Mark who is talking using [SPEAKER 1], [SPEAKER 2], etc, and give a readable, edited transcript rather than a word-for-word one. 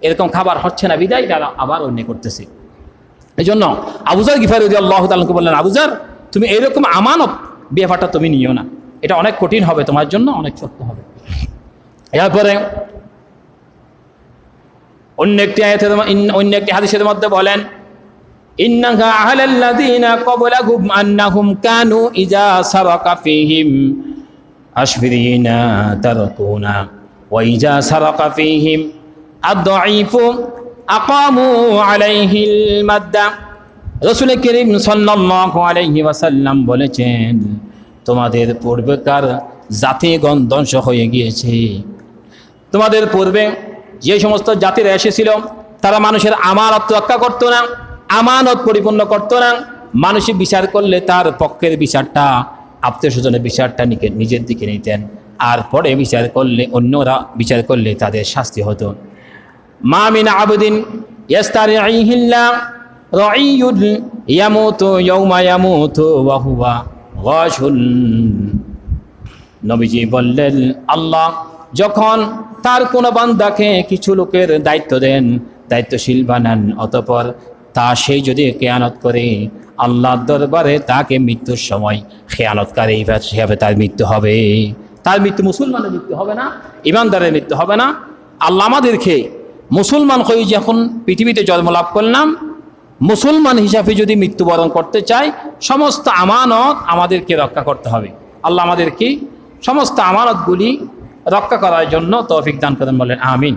[SPEAKER 1] এরকম খাবার হচ্ছে না বিদায় তারা আবার অন্য করতেছে। এই জন্য আবু যর গিফারি রাদিয়াল্লাহু তাআলাকে বললেন, আবু যর তুমি এরকম আমানত ব্যাপারটা তুমি নিও না, এটা অনেক কঠিন হবে তোমার জন্য, অনেক শক্ত হবে। এরপরে অন্য একটি হাদিসের মধ্যে বলেন, ইন্নাকা আহলাল্লাযীনা ক্বাবলাকুম আন্নাহুম কানু ইযা সারাকা ফীহিম আশফিরিনা তারাকুনা ওয়া ইযা সারাকা ফীহিম আদ-দাঈফু আকামু আলাইহিল মাদ্দা। রাসূল করিম সাল্লাল্লাহু আলাইহি ওয়াসাল্লাম বলেছেন, তোমাদের পূর্বেকার জাতিগণ ধ্বংস হয়ে গিয়েছে। তোমাদের পূর্বে যে সমস্ত জাতিরা এসেছিল তারা মানুষের আমানত রক্ষা করতো না, আমানত পরিপূর্ণ করতো না। মানুষই বিচার করলে তার পক্ষের বিচারটা, আত্মীয় স্বজনের বিচারটা নিজের দিকে নিতেন, আর পরে বিচার করলে অন্যরা বিচার করলে তাদের শাস্তি হতো। মা মিন আবদিন ইস্তারিহিল্লাহ রাইয়ুন ইয়ামুতু ইয়াওমা ইয়ামুতু ওয়া হুয়া গাশুন। নবীজি বললেন, আল্লাহ যখন তার কোনো বান্দাকে কিছু লোকের দায়িত্ব দেন, দায়িত্বশীল বানান, অতঃপর তা সেই যদি খেয়ানত করে, আল্লাহর দরবারে তাকে মৃত্যুর সময় খেয়ানতকারী হিসাবে তার মৃত্যু হবে। তার মৃত্যু মুসলমানের মৃত্যু হবে না, ইমানদারের মৃত্যু হবে না। আল্লাহ আমাদেরকে মুসলমান হয়ে যখন পৃথিবীতে জন্ম লাভ করলাম, মুসলমান হিসাবে যদি মৃত্যুবরণ করতে চাই, সমস্ত আমানত আমাদেরকে রক্ষা করতে হবে। আল্লাহ আমাদেরকে সমস্ত আমানতগুলি রক্ষা করার জন্য তৌফিক দান করেন, বলেন আমিন।